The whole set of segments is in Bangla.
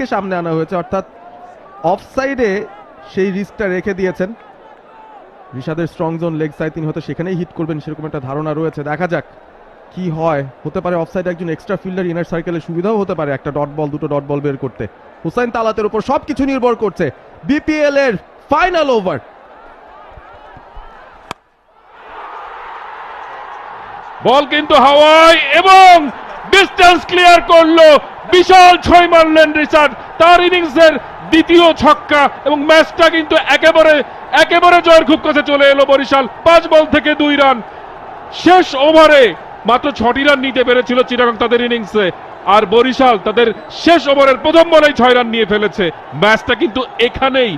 রিস্ককে সামনে আনা হয়েছে, অর্থাৎ অফসাইডে সেই রিস্কটা রেখে দিয়েছেন। রিশাদের স্ট্রং জোন লেগ সাইড, তিনি হয়তো সেখানেই হিট করবেন সেরকম একটা ধারণা রয়েছে। দেখা যাক কি হয়। হতে পারে অফসাইডে একজন এক্সট্রা ফিল্ডার ইনার সার্কেলে সুবিধাও হতে পারে একটা ডট বল, দুটো ডট বল বের করতে। হুসাইন তালাতের উপর সবকিছু নির্ভর করছে। বিপিএল এর ফাইনাল ওভার। বল কিন্তু হাওয়ায় এবং ডিস্টেন্স ক্লিয়ার করলো, বিশাল ছয় মারলেন রিশাদ, তার ইনিংসের দ্বিতীয় ছক্কা এবং ম্যাচটা কিন্তু একেবারে জয়ের খুব কাছে চলে এলো বরিশাল। 5 বল থেকে 2 রান। শেষ ওভারে মাত্র 6টি রান নিতে পেরেছিল চিটাগং তাদের ইনিংসে, আর বরিশাল তাদের শেষ ওভারের প্রথম বলেই 6 রান নিয়ে ফেলেছে। ম্যাচটা কিন্তু এখানেই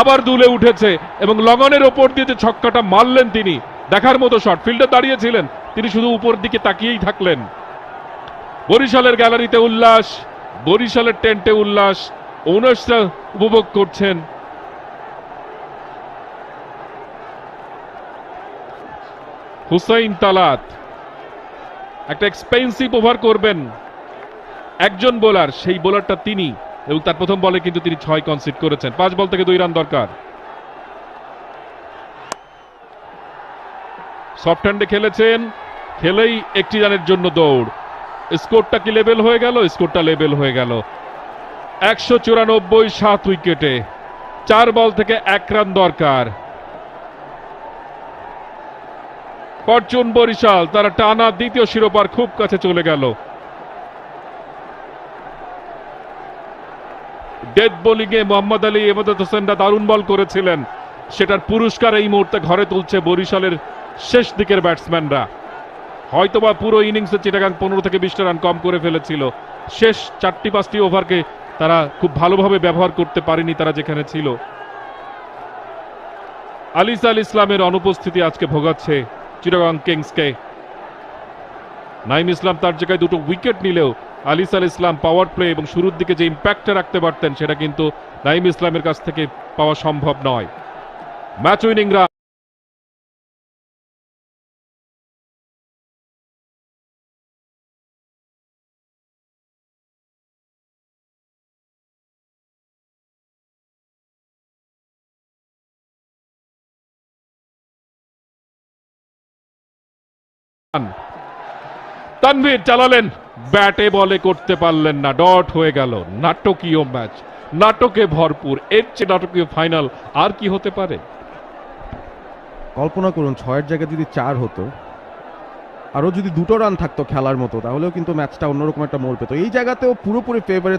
আবার দুলে উঠেছে এবং লগনের ওপর দিয়ে যে ছক্কাটা মারলেন তিনি, দেখার মতো শট। ফিল্ডার দাঁড়িয়েছিলেন, তিনি শুধু উপর দিকে তাকিয়েই থাকলেন। বরিশালের গ্যালারিতে উল্লাস, বরিশালের টেন্টে উল্লাস, ওনার্সরা উপভোগ করছেন। হুসাইন তালাত একটা এক্সপেন্সিভ ওভার করবেন একজন বোলার, সেই বোলারটা তিনি, এবং তার প্রথম বলে কিন্তু তিনি 6 কনসিড করেছেন। 5 বল থেকে 2 রান দরকার। সফট হ্যান্ডে খেলেছেন, খেলেই 1টি রানের জন্য দৌড়। স্কোরটা কি লেভেল হয়ে গেল? স্কোরটা লেভেল হয়ে গেল 194, 7 উইকেটে। 4 বল থেকে 1 রান দরকার। ফরচুন বরিশাল, তারা টানা দ্বিতীয় শিরোপার খুব কাছে চলে গেল। ডেথ বোলিং এ মোহাম্মদ আলী, এবাদত হোসেনরা দারুণ বল করেছিলেন, সেটার পুরস্কার এই মুহূর্তে ঘরে তুলছে বরিশালের শেষ দিকের ব্যাটসম্যানরা। হয়তোবা পুরো ইনিংসে চিটাগাং 15 থেকে 20টা রান কম করে ফেলেছিল। শেষ 4-5টি ওভারকে তারা খুব ভালোভাবে ব্যবহার করতে পারেনি তারা যেখানে ছিল। আলিস আল ইসলামের অনুপস্থিতি আজকে ভোগাচ্ছে চিটাগাং কিংসকে। নাইম ইসলাম তার জায়গায় 2টো উইকেট নিলেও আলিস আল ইসলাম পাওয়ার প্লে এবং শুরুর দিকে যে ইম্প্যাক্টটা রাখতে পারতেন সেটা কিন্তু নাইম ইসলামের কাছ থেকে পাওয়া সম্ভব নয়। Match winning run. তানভীর চালালেন, ব্যাটে বলে করতে পারলেন না, ডট হয়ে গেল। নাটকীয় ম্যাচ, নাটকে ভরপুর। এর চেয়ে নাটকীয় ফাইনাল আর কি হতে পারে? কল্পনা করুন 6-এর জায়গায় যদি 4 হতো, আরো যদি 2টো রান থাকতো খেলার মতো, তাহলেও কিন্তু ম্যাচটা অন্যরকম একটা মোড় পেত। এই জায়গাতেও পুরোপুরি ফেভারিট